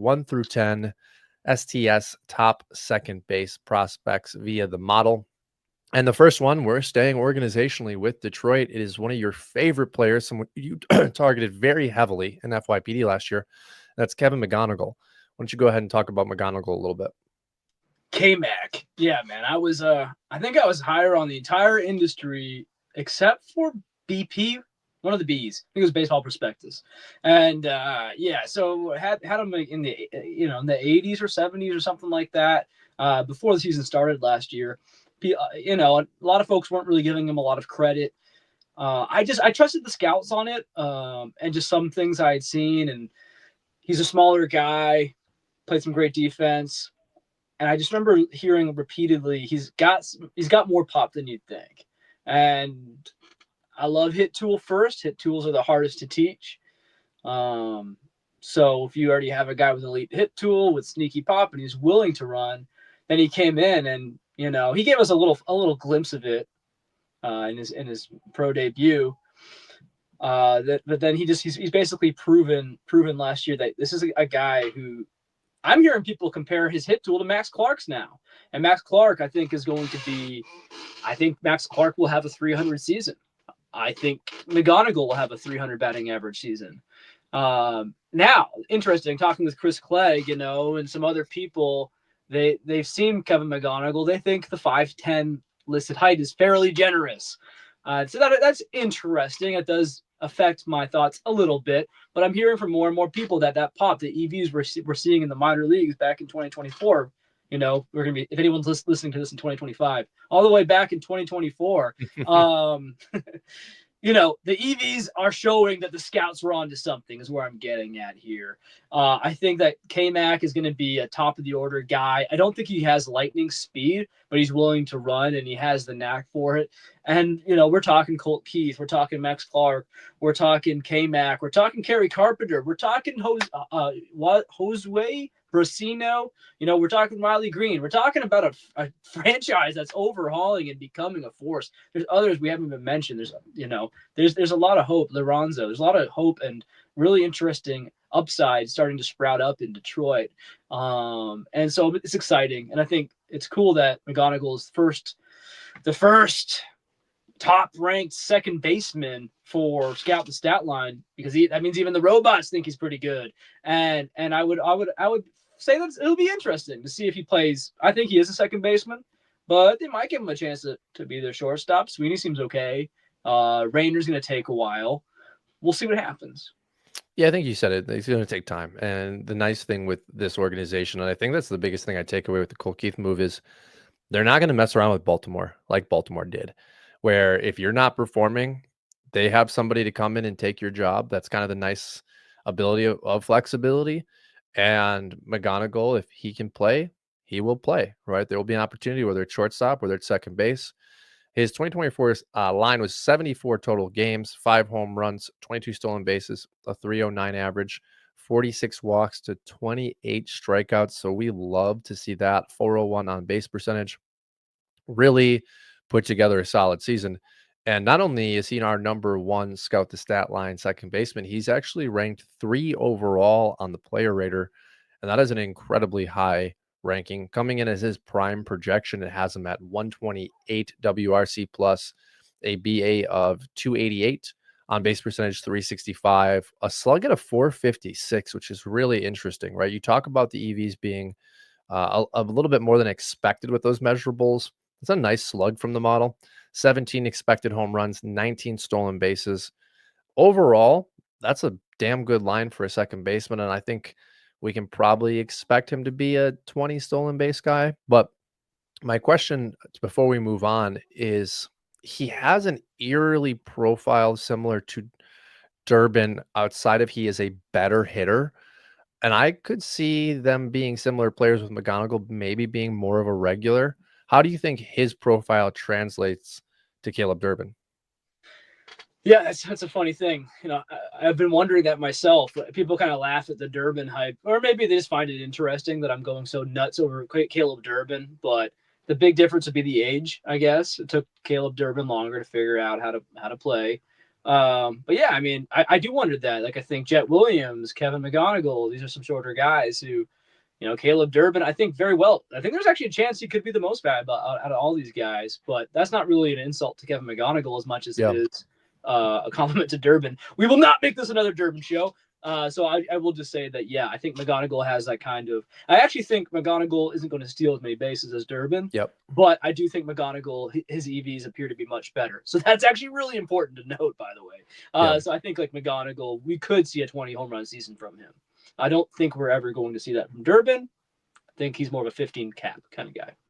1 through 10 STS top second base prospects via the model. And the first one, we're staying organizationally with Detroit. It is one of your favorite players, someone you targeted very heavily in FYPD last year. That's Kevin McGonigle. Why don't you go ahead and talk about McGonigle a little bit? K-Mac. Yeah, man. I think I was higher on the entire industry except for BP, one of the Bs. I think it was Baseball Prospectus. And so had him in the in the 80s or 70s or something like that before the season started last year. A lot of folks weren't really giving him a lot of credit. I trusted the scouts on it, and just some things I had seen. And he's a smaller guy, played some great defense. And I just remember hearing repeatedly, he's got more pop than you'd think. And I love hit tool first. Hit tools are the hardest to teach. So if you already have a guy with elite hit tool with sneaky pop and he's willing to run, then he came in and he gave us a little glimpse of it in his pro debut. But then he's basically proven last year that this is a guy who I'm hearing people compare his hit tool to Max Clark's now. And Max Clark, I think Max Clark will have a 300 season. I think McGonigle will have a 300 batting average season. Now, interesting, talking with Chris Clegg, and some other people, they've seen Kevin McGonigle. They think the 5'10" listed height is fairly generous. So that's interesting. It does affect my thoughts a little bit, but I'm hearing from more and more people that pop, the EVs we're seeing in the minor leagues back in 2024, we're going to be, if anyone's listening to this in 2025, all the way back in 2024, the EVs are showing that the scouts were onto something is where I'm getting at here. I think that K-Mac is going to be a top of the order guy. I don't think he has lightning speed, but he's willing to run and he has the knack for it. And, we're talking Colt Keith. We're talking Max Clark. We're talking K-Mac. We're talking Kerry Carpenter. We're talking Josue Brasino. We're talking Riley Green. We're talking about a franchise that's overhauling and becoming a force. There's others we haven't even mentioned. There's a lot of hope. Lorenzo. There's a lot of hope and really interesting upside starting to sprout up in Detroit. And so it's exciting. And I think it's cool that McGonigle is the first top-ranked second baseman for Scout the Statline, because that means even the robots think he's pretty good. And I would say that it'll be interesting to see if he plays. I think he is a second baseman, but they might give him a chance to be their shortstop. Sweeney seems okay. Rainer's going to take a while. We'll see what happens. Yeah, I think you said it. It's going to take time. And the nice thing with this organization, and I think that's the biggest thing I take away with the Colt Keith move, is they're not going to mess around with Baltimore like Baltimore did, where if you're not performing, they have somebody to come in and take your job. That's kind of the nice ability of flexibility. And McGonigle, if he can play, he will play, right? There will be an opportunity, whether it's shortstop, whether it's second base. His 2024 line was 74 total games, 5 home runs, 22 stolen bases, a 309 average, 46 walks to 28 strikeouts. So we love to see that. 401 on base percentage. Really put together a solid season. And not only is he our number one Scout the Statline second baseman, he's actually ranked 3 overall on the player rater. And that is an incredibly high ranking. Coming in as his prime projection, it has him at 128 WRC plus, a BA of 288, on base percentage 365, a slug at a 456, which is really interesting, right? You talk about the EVs being a little bit more than expected with those measurables. It's a nice slug from the model. 17 expected home runs, 19 stolen bases. Overall, that's a damn good line for a second baseman, and I think we can probably expect him to be a 20 stolen base guy. But my question before we move on is, he has an eerily profile similar to Durbin outside of he is a better hitter. And I could see them being similar players with McGonigle maybe being more of a regular. How do you think his profile translates to Caleb Durbin? Yeah, that's a funny thing. I've been wondering that myself. People kind of laugh at the Durbin hype, or maybe they just find it interesting that I'm going so nuts over Caleb Durbin. But the big difference would be the age, I guess. It took Caleb Durbin longer to figure out how to play. But yeah, I mean, I do wonder that. Like, I think Jett Williams, Kevin McGonigle, these are some shorter guys who, Caleb Durbin, I think very well. I think there's actually a chance he could be the most valuable out of all these guys, but that's not really an insult to Kevin McGonigle as much as it is a compliment to Durbin. We will not make this another Durbin show. So I will just say that, yeah, I think McGonigle has that kind of. I actually think McGonigle isn't going to steal as many bases as Durbin. Yep. But I do think McGonigle, his EVs appear to be much better. So that's actually really important to note, by the way. So I think like McGonigle, we could see a 20 home run season from him. I don't think we're ever going to see that from Durbin. I think he's more of a 15 cap kind of guy.